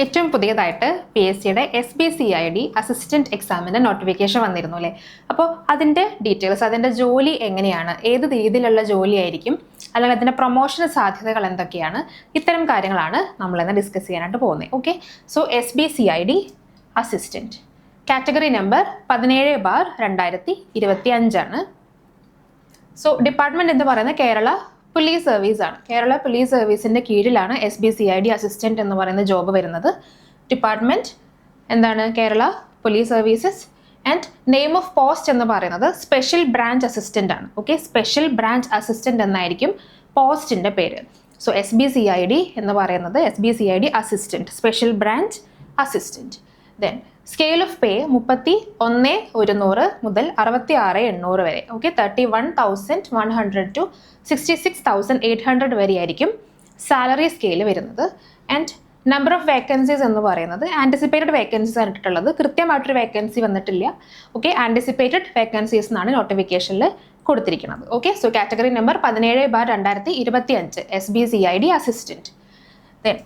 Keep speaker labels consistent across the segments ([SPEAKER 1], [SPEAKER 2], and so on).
[SPEAKER 1] ഏറ്റവും പുതിയതായിട്ട് P S സിയുടെ SBCID അസിസ്റ്റന്റ് എക്സാമിന്റെ നോട്ടിഫിക്കേഷൻ വന്നിരുന്നു അല്ലേ. അപ്പോൾ അതിന്റെ ഡീറ്റെയിൽസ്, അതിന്റെ ജോലി എങ്ങനെയാണ്, ഏത് രീതിയിലുള്ള ജോലിയായിരിക്കും, അല്ലെങ്കിൽ അതിന്റെ പ്രൊമോഷൻ സാധ്യതകൾ എന്തൊക്കെയാണ്, ഇത്തരം കാര്യങ്ങളാണ് നമ്മളിന്ന് ഡിസ്കസ് ചെയ്യാനായിട്ട് പോകുന്നത്. Okay, so SBCID assistant category number 17/2025 ആണ്. സോ ഡിപ്പാർട്ട്മെന്റ് എന്ന് പറയുന്നത് കേരള പോലീസ് സർവീസ് ആണ്. കേരള പോലീസ് സർവീസിന്റെ കീഴിലാണ് SBCID അസിസ്റ്റന്റ് എന്ന് പറയുന്ന ജോബ് വരുന്നത്. ഡിപ്പാർട്ട്മെന്റ് എന്താണ്? Kerala police services. And name of post എന്ന് പറയുന്നത് സ്പെഷ്യൽ ബ്രാഞ്ച് അസിസ്റ്റന്റ് ആണ്. ഓക്കെ, സ്പെഷ്യൽ ബ്രാഞ്ച് അസിസ്റ്റന്റ് എന്നായിരിക്കും പോസ്റ്റിന്റെ പേര്. സോ SBCID എന്ന് പറയുന്നത് SBCID assistant, special branch assistant. Then scale of pay 31,100 മുതൽ 66,800 വരെ. ഓക്കെ, 31,100 to 66,800 വരെ ആയിരിക്കും സാലറി സ്കെയിൽ വരുന്നത്. ആൻഡ് നമ്പർ ഓഫ് വേക്കൻസീസ് എന്ന് പറയുന്നത് ആൻറ്റിസിപ്പേറ്റഡ് വേക്കൻസീസ് ആണ് ഇട്ടിട്ടുള്ളത്. കൃത്യമായിട്ടൊരു വേക്കൻസി വന്നിട്ടില്ല. ഓക്കെ, ആൻറ്റിസിപ്പേറ്റഡ് വേക്കൻസീസ് എന്നാണ് നോട്ടിഫിക്കേഷനിൽ കൊടുത്തിരിക്കുന്നത്. Okay, so category number 17/2025 SBCID assistant. Then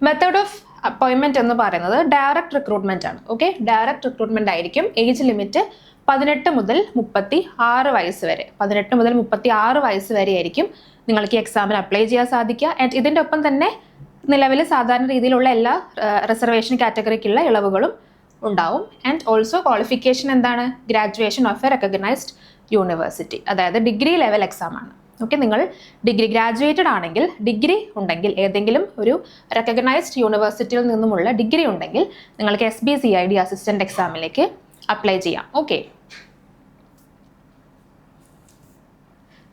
[SPEAKER 1] method of അപ്പോയിൻമെന്റ് എന്ന് പറയുന്നത് ഡയറക്റ്റ് റിക്രൂട്ട്മെന്റ് ആണ്. ഓക്കെ, ഡയറക്റ്റ് റിക്രൂട്ട്മെന്റ് ആയിരിക്കും. ഏജ് ലിമിറ്റ് 18 മുതൽ 36 വയസ്സ് വരെ. 18 മുതൽ 36 വയസ്സ് വരെ ആയിരിക്കും നിങ്ങൾക്ക് ഈ എക്സാമിന് അപ്ലൈ ചെയ്യാൻ സാധിക്കുക. ആൻഡ് ഇതിൻ്റെ ഒപ്പം തന്നെ നിലവിൽ സാധാരണ രീതിയിലുള്ള എല്ലാ റിസർവേഷൻ കാറ്റഗറിക്കുള്ള ഇളവുകളും ഉണ്ടാവും. ആൻഡ് ഓൾസോ ക്വാളിഫിക്കേഷൻ എന്താണ്? Graduation of A recognised university, അതായത് ഡിഗ്രി ലെവൽ എക്സാം ആണ്. ഓക്കെ, നിങ്ങൾ ഡിഗ്രി ഗ്രാജുവേറ്റഡ് ആണെങ്കിൽ, ഡിഗ്രി ഉണ്ടെങ്കിൽ, ഏതെങ്കിലും ഒരു റെക്കഗ്നൈസ്ഡ് യൂണിവേഴ്സിറ്റിയിൽ നിന്നുമുള്ള ഡിഗ്രി ഉണ്ടെങ്കിൽ നിങ്ങൾക്ക് SBCID അസിസ്റ്റന്റ് എക്സാമിലേക്ക് അപ്ലൈ ചെയ്യാം. ഓക്കെ,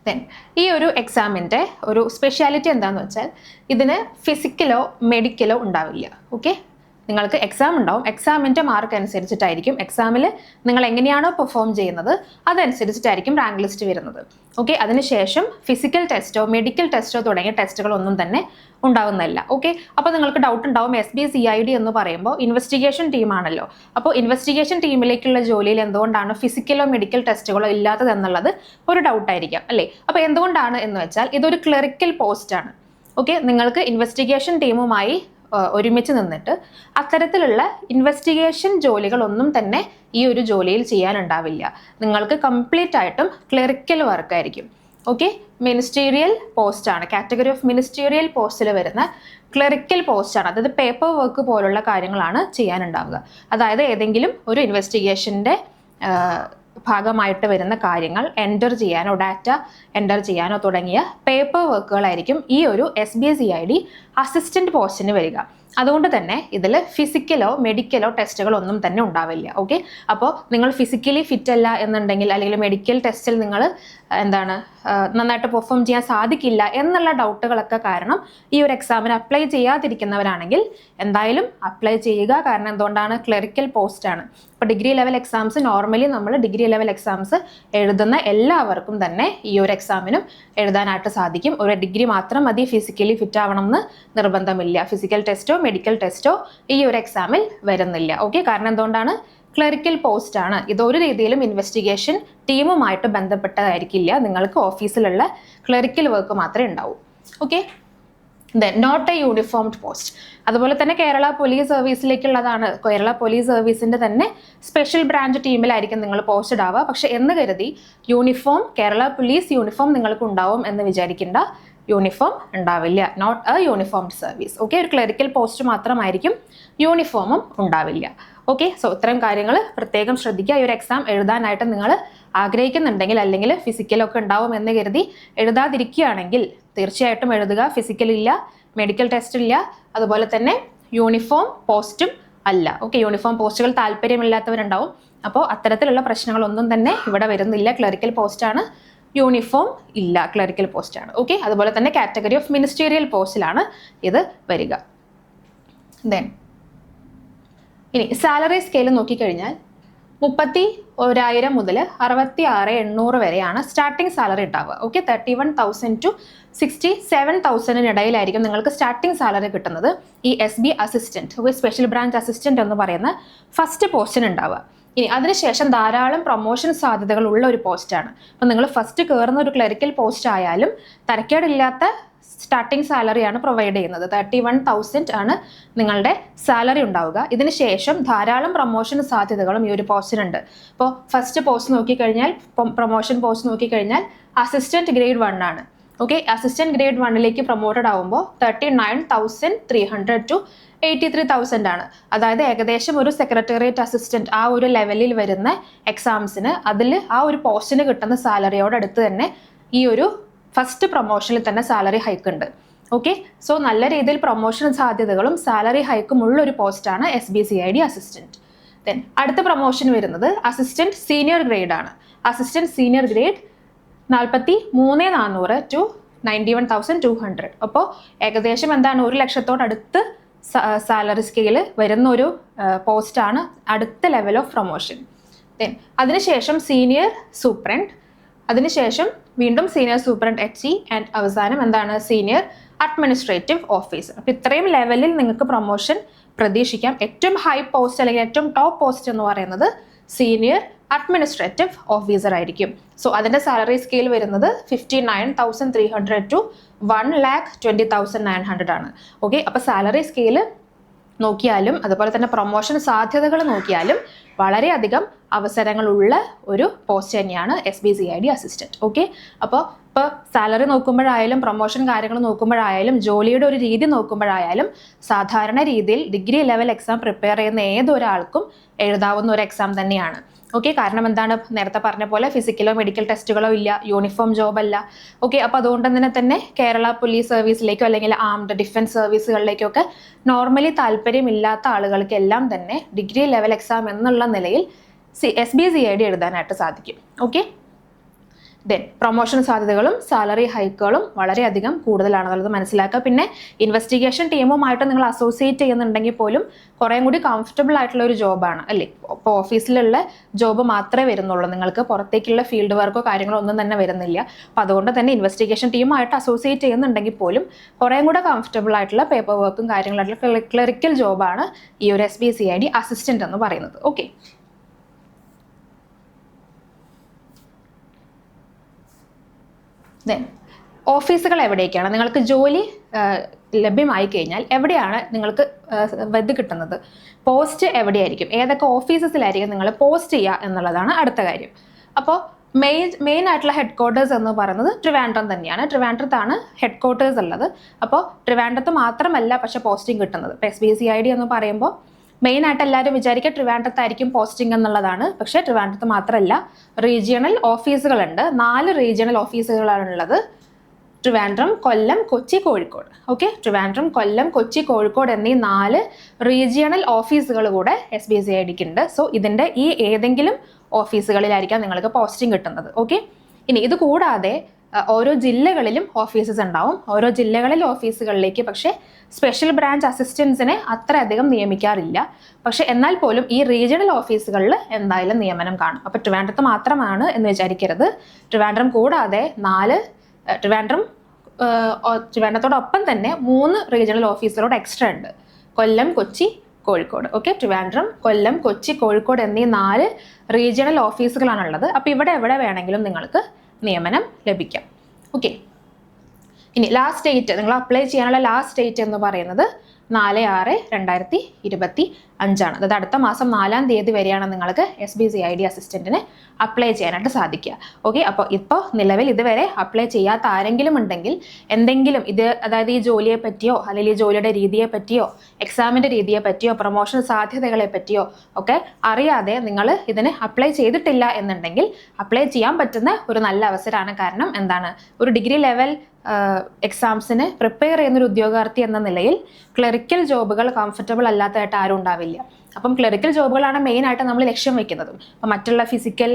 [SPEAKER 1] ദെൻ ഈ ഒരു എക്സാമിൻ്റെ ഒരു സ്പെഷ്യാലിറ്റി എന്താണെന്ന് വെച്ചാൽ ഇതിന് ഫിസിക്കലോ മെഡിക്കലോ ഉണ്ടാവില്ല. ഓക്കെ, നിങ്ങൾക്ക് എക്സാം ഉണ്ടാവും. എക്സാമിൻ്റെ മാർക്ക് അനുസരിച്ചിട്ടായിരിക്കും, എക്സാമിൽ നിങ്ങൾ എങ്ങനെയാണോ പെർഫോം ചെയ്യുന്നത് അതനുസരിച്ചിട്ടായിരിക്കും റാങ്ക് ലിസ്റ്റ് വരുന്നത്. ഓക്കെ, അതിനുശേഷം ഫിസിക്കൽ ടെസ്റ്റോ മെഡിക്കൽ ടെസ്റ്റോ തുടങ്ങിയ ടെസ്റ്റുകളൊന്നും തന്നെ ഉണ്ടാവുന്നതല്ല. ഓക്കെ, അപ്പോൾ നിങ്ങൾക്ക് ഡൗട്ട് ഉണ്ടാവും, SBCID എന്ന് പറയുമ്പോൾ ഇൻവെസ്റ്റിഗേഷൻ ടീമാണല്ലോ, അപ്പോൾ ഇൻവെസ്റ്റിഗേഷൻ ടീമിലേക്കുള്ള ജോലിയിൽ എന്തുകൊണ്ടാണ് ഫിസിക്കലോ മെഡിക്കൽ ടെസ്റ്റുകളോ ഇല്ലാത്തത് എന്നുള്ളത് ഒരു ഡൗട്ടായിരിക്കാം അല്ലേ. അപ്പോൾ എന്തുകൊണ്ടാണ് എന്ന് വെച്ചാൽ ഇതൊരു ക്ലറിക്കൽ പോസ്റ്റാണ്. ഓക്കെ, നിങ്ങൾക്ക് ഇൻവെസ്റ്റിഗേഷൻ ടീമുമായി ഒരുമിച്ച് നിന്നിട്ട് അത്തരത്തിലുള്ള ഇൻവെസ്റ്റിഗേഷൻ ജോലികളൊന്നും തന്നെ ഈ ഒരു ജോലിയിൽ ചെയ്യാനുണ്ടാവില്ല. നിങ്ങൾക്ക് കംപ്ലീറ്റ് ആയിട്ടും ക്ലറിക്കൽ വർക്കായിരിക്കും. ഓക്കെ, മിനിസ്റ്റീരിയൽ പോസ്റ്റാണ്, കാറ്റഗറി ഓഫ് മിനിസ്റ്റീരിയൽ പോസ്റ്റിൽ വരുന്ന ക്ലറിക്കൽ പോസ്റ്റാണ്. അതായത് പേപ്പർ വർക്ക് പോലുള്ള കാര്യങ്ങളാണ് ചെയ്യാനുണ്ടാവുക. അതായത് ഏതെങ്കിലും ഒരു ഇൻവെസ്റ്റിഗേഷൻ്റെ ഭാഗമായിട്ട് വരുന്ന കാര്യങ്ങൾ എൻ്റർ ചെയ്യാനോ ഡാറ്റ എൻ്റർ ചെയ്യാനോ തുടങ്ങിയ പേപ്പർ വർക്കുകളായിരിക്കും ഈ ഒരു SBCID അസിസ്റ്റന്റ് പോസ്റ്റിന് വരിക. അതുകൊണ്ട് തന്നെ ഇതിൽ ഫിസിക്കലോ മെഡിക്കലോ ടെസ്റ്റുകളോ ഒന്നും തന്നെ ഉണ്ടാവില്ല. ഓക്കെ, അപ്പോൾ നിങ്ങൾ ഫിസിക്കലി ഫിറ്റ് അല്ല എന്നുണ്ടെങ്കിൽ, അല്ലെങ്കിൽ മെഡിക്കൽ ടെസ്റ്റിൽ നിങ്ങൾ നന്നായിട്ട് പെർഫോം ചെയ്യാൻ സാധിക്കില്ല എന്നുള്ള ഡൗട്ടുകളൊക്കെ കാരണം ഈ ഒരു എക്സാമിന് അപ്ലൈ ചെയ്യാതിരിക്കുന്നവരാണെങ്കിൽ എന്തായാലും അപ്ലൈ ചെയ്യുക. കാരണം എന്തുകൊണ്ടാണ്? ക്ലറിക്കൽ പോസ്റ്റാണ്. ഇപ്പോൾ ഡിഗ്രി ലെവൽ എക്സാംസ് നോർമലി നമ്മൾ ഡിഗ്രി ലെവൽ എക്സാംസ് എഴുതുന്ന എല്ലാവർക്കും തന്നെ ഈ ഒരു എക്സാമിനും എഴുതാനായിട്ട് സാധിക്കും. ഒരു ഡിഗ്രി മാത്രം മതി, ഫിസിക്കലി ഫിറ്റ് ആവണം എന്ന് നിർബന്ധമില്ല. ഫിസിക്കൽ ടെസ്റ്റോ മെഡിക്കൽ ടെസ്റ്റോ ഈ ഒരു എക്സാമിൽ വരുന്നില്ല. ഓക്കെ, കാരണം എന്തുകൊണ്ടാണ്? ക്ലറിക്കൽ പോസ്റ്റ് ആണ്. ഇതൊരു രീതിയിലും ഇൻവെസ്റ്റിഗേഷൻ ടീമുമായിട്ട് ബന്ധപ്പെട്ടതായിരിക്കില്ല. നിങ്ങൾക്ക് ഓഫീസിലുള്ള ക്ലറിക്കൽ വർക്ക് മാത്രമേ ഉണ്ടാവൂ. Okay, then not a uniformed post. അതുപോലെ തന്നെ കേരള പോലീസ് സർവീസിലേക്കുള്ളതാണ്. കേരള പോലീസ് സർവീസിൻ്റെ തന്നെ സ്പെഷ്യൽ ബ്രാഞ്ച് ടീമിലായിരിക്കും നിങ്ങൾ പോസ്റ്റഡ് ആവുക. പക്ഷെ എന്ന് കരുതി യൂണിഫോം, കേരള പോലീസ് യൂണിഫോം നിങ്ങൾക്ക് ഉണ്ടാവും എന്ന് വിചാരിക്കേണ്ട. യൂണിഫോം ഉണ്ടാവില്ല. Not a uniformed service. Okay, ഒരു ക്ലറിക്കൽ പോസ്റ്റ് മാത്രമായിരിക്കും, യൂണിഫോമും ഉണ്ടാവില്ല. ഓക്കെ, സോ ഇത്തരം കാര്യങ്ങൾ പ്രത്യേകം ശ്രദ്ധിക്കുക. ഈ ഒരു എക്സാം എഴുതാനായിട്ട് നിങ്ങൾ ആഗ്രഹിക്കുന്നുണ്ടെങ്കിൽ, അല്ലെങ്കിൽ ഫിസിക്കലൊക്കെ ഉണ്ടാവും എന്ന് കരുതി എഴുതാതിരിക്കുകയാണെങ്കിൽ തീർച്ചയായിട്ടും എഴുതുക. ഫിസിക്കൽ ഇല്ല, മെഡിക്കൽ ടെസ്റ്റ് ഇല്ല, അതുപോലെ തന്നെ യൂണിഫോം പോസ്റ്റും അല്ല. ഓക്കെ, യൂണിഫോം പോസ്റ്റുകൾ താല്പര്യമില്ലാത്തവരുണ്ടാവും. അപ്പോൾ അത്തരത്തിലുള്ള പ്രശ്നങ്ങളൊന്നും തന്നെ ഇവിടെ വരുന്നില്ല. ക്ലറിക്കൽ പോസ്റ്റാണ്, യൂണിഫോം ഇല്ല, ക്ലറിക്കൽ പോസ്റ്റാണ്. ഓക്കെ, അതുപോലെ തന്നെ കാറ്റഗറി ഓഫ് മിനിസ്റ്റീരിയൽ പോസ്റ്റിലാണ് ഇത് വരിക. ദെൻ ഇനി സാലറി സ്കെയിൽ നോക്കിക്കഴിഞ്ഞാൽ 31,000 മുതൽ 66,800 വരെയാണ് സ്റ്റാർട്ടിംഗ് സാലറി ഉണ്ടാവുക. ഓക്കെ, 31,000 to 67,000 ഇടയിലായിരിക്കും നിങ്ങൾക്ക് സ്റ്റാർട്ടിംഗ് സാലറി കിട്ടുന്നത് ഈ SB assistant, special branch assistant എന്ന് പറയുന്ന ഫസ്റ്റ് പോസ്റ്റിന് ഉണ്ടാവുക. ഇനി അതിനുശേഷം ധാരാളം പ്രൊമോഷൻ സാധ്യതകൾ ഉള്ള ഒരു പോസ്റ്റാണ്. അപ്പം നിങ്ങൾ ഫസ്റ്റ് കയറുന്ന ഒരു ക്ലറിക്കൽ പോസ്റ്റ് ആയാലും തരക്കേടില്ലാത്ത സ്റ്റാർട്ടിംഗ് സാലറിയാണ് പ്രൊവൈഡ് ചെയ്യുന്നത്. 31,000 ആണ് നിങ്ങളുടെ സാലറി ഉണ്ടാവുക. ഇതിന് ശേഷം ധാരാളം പ്രൊമോഷൻ സാധ്യതകളും ഈ ഒരു പോസ്റ്റിനുണ്ട്. ഇപ്പോൾ ഫസ്റ്റ് പോസ്റ്റ് നോക്കിക്കഴിഞ്ഞാൽ, പ്രൊമോഷൻ പോസ്റ്റ് നോക്കിക്കഴിഞ്ഞാൽ അസിസ്റ്റന്റ് ഗ്രേഡ് 1 ആണ്. ഓക്കെ, അസിസ്റ്റന്റ് ഗ്രേഡ് 1ലേക്ക് പ്രൊമോട്ടഡ് ആവുമ്പോൾ 39,300 to 83,000 ആണ്. അതായത് ഏകദേശം ഒരു സെക്രട്ടേറിയറ്റ് അസിസ്റ്റന്റ് ആ ഒരു ലെവലിൽ വരുന്ന എക്സാംസിന് അതിൽ ആ ഒരു പോസ്റ്റിന് കിട്ടുന്ന സാലറിയോട് അടുത്ത് തന്നെ ഈ ഒരു ഫസ്റ്റ് പ്രൊമോഷനിൽ തന്നെ സാലറി ഹൈക്ക് ഉണ്ട്. ഓക്കെ, സോ നല്ല രീതിയിൽ പ്രൊമോഷൻ സാധ്യതകളും സാലറി ഹൈക്കും ഉള്ള ഒരു പോസ്റ്റാണ് SBCID അസിസ്റ്റന്റ്. ദെൻ അടുത്ത പ്രൊമോഷൻ വരുന്നത് അസിസ്റ്റന്റ് സീനിയർ ഗ്രേഡ് ആണ്. Assistant senior grade 43,400 to 91,200. അപ്പോൾ ഏകദേശം എന്താണ് 1,00,000 സാലറി സ്കെയിൽ വരുന്ന ഒരു പോസ്റ്റാണ് അടുത്ത ലെവൽ ഓഫ് പ്രൊമോഷൻ. ദെൻ അതിനുശേഷം സീനിയർ സൂപ്രണ്ട്, അതിനുശേഷം വീണ്ടും സീനിയർ സൂപ്രണ്ട് HE ആൻഡ് അവസാനം എന്താണ് സീനിയർ അഡ്മിനിസ്ട്രേറ്റീവ് ഓഫീസർ. അപ്പോൾ ഇത്രയും ലെവലിൽ നിങ്ങൾക്ക് പ്രൊമോഷൻ പ്രതീക്ഷിക്കാം. ഏറ്റവും ഹൈ പോസ്റ്റ് അല്ലെങ്കിൽ ഏറ്റവും ടോപ്പ് പോസ്റ്റ് എന്ന് പറയുന്നത് സീനിയർ അഡ്മിനിസ്ട്രേറ്റീവ് ഓഫീസർ ആയിരിക്കും. സോ അതിൻ്റെ സാലറി സ്കെയിൽ വരുന്നത് 59,300 to 1,20,900 ആണ്. ഓക്കെ, അപ്പോൾ സാലറി സ്കെയിൽ നോക്കിയാലും അതുപോലെ തന്നെ പ്രൊമോഷൻ സാധ്യതകൾ നോക്കിയാലും വളരെയധികം അവസരങ്ങളുള്ള ഒരു പോസ്റ്റ് തന്നെയാണ് SBCID അസിസ്റ്റന്റ്. ഓക്കെ, അപ്പോൾ ഇപ്പോൾ സാലറി നോക്കുമ്പോഴായാലും പ്രൊമോഷൻ കാര്യങ്ങൾ നോക്കുമ്പോഴായാലും ജോലിയുടെ ഒരു രീതി നോക്കുമ്പോഴായാലും സാധാരണ രീതിയിൽ ഡിഗ്രി ലെവൽ എക്സാം പ്രിപ്പയർ ചെയ്യുന്ന ഏതൊരാൾക്കും എഴുതാവുന്ന ഒരു എക്സാം തന്നെയാണ്. ഓക്കെ, കാരണം എന്താണ്, നേരത്തെ പറഞ്ഞ പോലെ ഫിസിക്കലോ മെഡിക്കൽ ടെസ്റ്റുകളോ ഇല്ല, യൂണിഫോം ജോബ് അല്ല. ഓക്കെ, അപ്പോൾ അതുകൊണ്ട് തന്നെ കേരള പോലീസ് സർവീസിലേക്കോ അല്ലെങ്കിൽ ആംഡ് ഡിഫൻസ് സർവീസുകളിലേക്കൊക്കെ നോർമലി താല്പര്യമില്ലാത്ത ആളുകൾക്കെല്ലാം തന്നെ ഡിഗ്രി ലെവൽ എക്സാം എന്നുള്ള നിലയിൽ SBCID എഴുതാനായിട്ട് സാധിക്കും. ഓക്കെ, ദെൻ പ്രൊമോഷൻ സാധ്യതകളും സാലറി ഹൈക്കുകളും വളരെയധികം കൂടുതലാണെന്നുള്ളത് മനസ്സിലാക്കുക. പിന്നെ ഇൻവെസ്റ്റിഗേഷൻ ടീമുമായിട്ട് നിങ്ങൾ അസോസിയേറ്റ് ചെയ്യുന്നുണ്ടെങ്കിൽ പോലും കുറേയും കൂടി കംഫർട്ടബിൾ ആയിട്ടുള്ള ഒരു ജോബാണ് അല്ലേ. ഇപ്പോൾ ഓഫീസിലുള്ള ജോബ് മാത്രമേ വരുന്നുള്ളൂ, നിങ്ങൾക്ക് പുറത്തേക്കുള്ള ഫീൽഡ് വർക്കോ കാര്യങ്ങളോ ഒന്നും തന്നെ വരുന്നില്ല. അപ്പോൾ അതുകൊണ്ട് തന്നെ ഇൻവെസ്റ്റിഗേഷൻ ടീമുമായിട്ട് അസോസിയേറ്റ് ചെയ്യുന്നുണ്ടെങ്കിൽ പോലും കുറേയും കൂടെ കംഫർട്ടബിൾ ആയിട്ടുള്ള പേപ്പർ വർക്കും കാര്യങ്ങളായിട്ടുള്ള ക്ലറിക്കൽ ജോബാണ് ഈ ഒരു SBCID അസിസ്റ്റന്റ് എന്ന് പറയുന്നത്. ഓക്കെ, ദെൻ ഓഫീസുകൾ എവിടേക്കാണ്, നിങ്ങൾക്ക് ജോലി ലഭ്യമായി കഴിഞ്ഞാൽ എവിടെയാണ് നിങ്ങൾക്ക് ഇത് കിട്ടുന്നത്, പോസ്റ്റ് എവിടെയായിരിക്കും, ഏതൊക്കെ ഓഫീസസിലായിരിക്കും നിങ്ങൾ പോസ്റ്റ് ചെയ്യുക എന്നുള്ളതാണ് അടുത്ത കാര്യം. അപ്പോൾ മെയിൻ ആയിട്ടുള്ള ഹെഡ് ക്വാർട്ടേഴ്സ് എന്ന് പറയുന്നത് ട്രിവാൻഡ്രം തന്നെയാണ്. ട്രിവാൻഡ്രത്താണ് ഹെഡ് ക്വാർട്ടേഴ്സ് ഉള്ളത്. അപ്പോൾ ട്രിവാൻഡ്രത്ത് മാത്രമല്ല പക്ഷേ പോസ്റ്റിംഗ് കിട്ടുന്നത്. ഇപ്പോൾ SBCID എന്ന് പറയുമ്പോൾ മെയിൻ ആയിട്ട് എല്ലാവരും വിചാരിക്കുക ട്രിവാൻഡ്രത്തായിരിക്കും പോസ്റ്റിംഗ് എന്നുള്ളതാണ്. പക്ഷേ ട്രിവാൻഡ്രത്ത് മാത്രമല്ല, റീജിയണൽ ഓഫീസുകളുണ്ട്. 4 റീജിയണൽ ഓഫീസുകളാണുള്ളത്. ട്രിവാൻഡ്രം, കൊല്ലം, കൊച്ചി, കോഴിക്കോട്. ഓക്കെ, ട്രിവാൻഡ്രം, കൊല്ലം, കൊച്ചി, കോഴിക്കോട് എന്നീ 4 റീജിയണൽ ഓഫീസുകൾ കൂടെ SBCIDക്ക് ഉണ്ട്. സോ ഇതിൻ്റെ ഈ ഏതെങ്കിലും ഓഫീസുകളിലായിരിക്കാം നിങ്ങൾക്ക് പോസ്റ്റിംഗ് കിട്ടുന്നത്. ഓക്കെ, ഇനി ഇത് കൂടാതെ ഓരോ ജില്ലകളിലും ഓഫീസസ് ഉണ്ടാവും. ഓരോ ജില്ലകളിലെ ഓഫീസുകളിലേക്ക് പക്ഷേ സ്പെഷ്യൽ ബ്രാഞ്ച് അസിസ്റ്റൻസിനെ അത്രയധികം നിയമിക്കാറില്ല. പക്ഷെ എന്നാൽ പോലും ഈ റീജിയണൽ ഓഫീസുകളിൽ എന്തായാലും നിയമനം കാണും. അപ്പോൾ ട്രിവാൻഡ്രത്ത് മാത്രമാണ് എന്ന് വിചാരിക്കരുത്. ട്രിവാൻഡ്രം കൂടാതെ ട്രിവാൻഡ്രത്തോടൊപ്പം തന്നെ 3 റീജിയണൽ ഓഫീസുകളോട് എക്സ്ട്രാ ഉണ്ട്. കൊല്ലം, കൊച്ചി, കോഴിക്കോട്. ഓക്കെ, ട്രിവാൻഡ്രം, കൊല്ലം, കൊച്ചി, കോഴിക്കോട് എന്നീ 4 റീജിയണൽ ഓഫീസുകളാണുള്ളത്. അപ്പോൾ ഇവിടെ എവിടെ വേണമെങ്കിലും നിങ്ങൾക്ക് നിയമനം ലഭിക്കാം. ഓക്കെ, ഇനി ലാസ്റ്റ് ഡേറ്റ്, നിങ്ങൾ അപ്ലൈ ചെയ്യാനുള്ള ലാസ്റ്റ് ഡേറ്റ് എന്ന് പറയുന്നത് 4/6/2025 ആണ്. അതായത് അടുത്ത മാസം 4-ാം തീയതി വരെയാണ് നിങ്ങൾക്ക് SBCID അസിസ്റ്റന്റിന് അപ്ലൈ ചെയ്യാനായിട്ട് സാധിക്കുക. ഓക്കെ, അപ്പോൾ ഇപ്പോൾ നിലവിൽ ഇതുവരെ അപ്ലൈ ചെയ്യാത്ത ആരെങ്കിലും ഉണ്ടെങ്കിൽ എന്തെങ്കിലും അതായത് ഈ ജോലിയെ പറ്റിയോ അല്ലെങ്കിൽ ഈ ജോലിയുടെ രീതിയെ പറ്റിയോ എക്സാമിൻ്റെ രീതിയെ പറ്റിയോ പ്രൊമോഷൻ സാധ്യതകളെ പറ്റിയോ ഒക്കെ അറിയാതെ നിങ്ങൾ ഇതിന് അപ്ലൈ ചെയ്തിട്ടില്ല എന്നുണ്ടെങ്കിൽ അപ്ലൈ ചെയ്യാൻ പറ്റുന്ന ഒരു നല്ല അവസരമാണ്. കാരണം എന്താണ്, ഒരു ഡിഗ്രി ലെവൽ എക്സാംസിന് പ്രിപ്പയർ ചെയ്യുന്നൊരു ഉദ്യോഗാർത്ഥി എന്ന നിലയിൽ ക്ലറിക്കൽ ജോബുകൾ കംഫർട്ടബിൾ അല്ലാത്തതായിട്ട് ആരും ഉണ്ടാവില്ല. അപ്പം ക്ലറിക്കൽ ജോബുകളാണ് മെയിനായിട്ട് നമ്മൾ ലക്ഷ്യം വെക്കുന്നതും. അപ്പം മറ്റുള്ള ഫിസിക്കൽ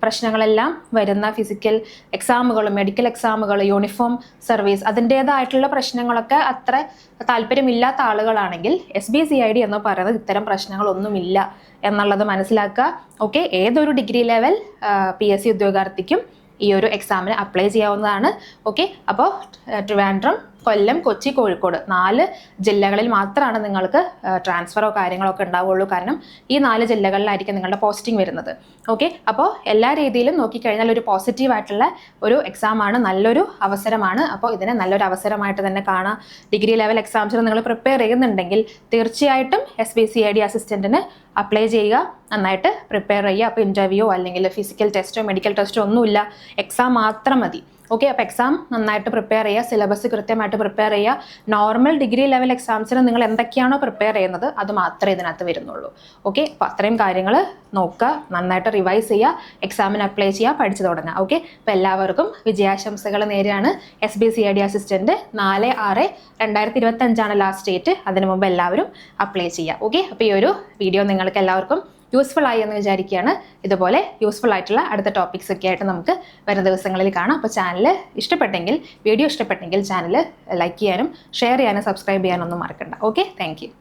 [SPEAKER 1] പ്രശ്നങ്ങളെല്ലാം വരുന്ന ഫിസിക്കൽ എക്സാമുകൾ, മെഡിക്കൽ എക്സാമുകൾ, യൂണിഫോം സർവീസ് അതിൻ്റേതായിട്ടുള്ള പ്രശ്നങ്ങളൊക്കെ അത്ര താല്പര്യമില്ലാത്ത ആളുകളാണെങ്കിൽ SBCID എന്ന് പറയുന്നത് ഇത്തരം പ്രശ്നങ്ങളൊന്നുമില്ല എന്നുള്ളത് മനസ്സിലാക്കുക. ഓക്കെ, ഏതൊരു ഡിഗ്രി ലെവൽ PSC ഉദ്യോഗാർത്ഥിക്കും ഈ ഒരു എക്സാമിന് അപ്ലൈ ചെയ്യാവുന്നതാണ്. ഓക്കെ, അപ്പോൾ ട്രിവാൻഡ്രം, കൊല്ലം, കൊച്ചി, കോഴിക്കോട് 4 ജില്ലകളിൽ മാത്രമാണ് നിങ്ങൾക്ക് ട്രാൻസ്ഫറോ കാര്യങ്ങളോ ഒക്കെ ഉണ്ടാവുള്ളൂ. കാരണം ഈ 4 ജില്ലകളിലായിരിക്കും നിങ്ങളുടെ പോസ്റ്റിംഗ് വരുന്നത്. ഓക്കെ, അപ്പോൾ എല്ലാ രീതിയിലും നോക്കിക്കഴിഞ്ഞാൽ ഒരു പോസിറ്റീവ് ആയിട്ടുള്ള ഒരു എക്സാമാണ്, നല്ലൊരു അവസരമാണ്. അപ്പോൾ ഇതിനെ നല്ലൊരു അവസരമായിട്ട് തന്നെ കാണാം. ഡിഗ്രി ലെവൽ എക്സാംസിന് നിങ്ങൾ പ്രിപ്പയർ ചെയ്യുന്നുണ്ടെങ്കിൽ തീർച്ചയായിട്ടും SBCID അസിസ്റ്റൻറ്റിന് അപ്ലൈ ചെയ്യുക, നന്നായിട്ട് പ്രിപ്പയർ ചെയ്യുക. അപ്പോൾ ഇൻ്റർവ്യൂ അല്ലെങ്കിൽ ഫിസിക്കൽ ടെസ്റ്റോ മെഡിക്കൽ ടെസ്റ്റോ ഒന്നുമില്ല, എക്സാം മാത്രം മതി. ഓക്കെ, അപ്പോൾ എക്സാം നന്നായിട്ട് പ്രിപ്പയർ ചെയ്യുക, സിലബസ് കൃത്യമായിട്ട് പ്രിപ്പയർ ചെയ്യുക. നോർമൽ ഡിഗ്രി ലെവൽ എക്സാംസിന് നിങ്ങൾ എന്തൊക്കെയാണോ പ്രിപ്പയർ ചെയ്യുന്നത് അത് മാത്രമേ ഇതിനകത്ത് വരുന്നുള്ളൂ. ഓക്കെ, അപ്പോൾ അത്രയും കാര്യങ്ങൾ നോക്കുക, നന്നായിട്ട് റിവൈസ് ചെയ്യുക, എക്സാമിന് അപ്ലൈ ചെയ്യുക, പഠിച്ചു തുടങ്ങുക. ഓക്കെ, അപ്പോൾ എല്ലാവർക്കും വിജയാശംസകൾ നേരെയാണ്. SBCID assistant 4/6/2025 last date. അതിനു മുമ്പ് എല്ലാവരും അപ്ലൈ ചെയ്യുക. ഓക്കെ, അപ്പോൾ ഈ ഒരു വീഡിയോ നിങ്ങൾക്ക് എല്ലാവർക്കും യൂസ്ഫുൾ ആയി എന്ന് വിചാരിക്കുകയാണ്. ഇതുപോലെ യൂസ്ഫുൾ ആയിട്ടുള്ള അടുത്ത ടോപ്പിക്സ് ഒക്കെ ആയിട്ട് നമുക്ക് വരുന്ന ദിവസങ്ങളിൽ കാണാം. അപ്പോൾ ചാനൽ ഇഷ്ടപ്പെട്ടെങ്കിൽ, വീഡിയോ ഇഷ്ടപ്പെട്ടെങ്കിൽ ചാനൽ ലൈക്ക് ചെയ്യാനും ഷെയർ ചെയ്യാനും സബ്സ്ക്രൈബ് ചെയ്യാനൊന്നും മറക്കണ്ട. Okay, thank you.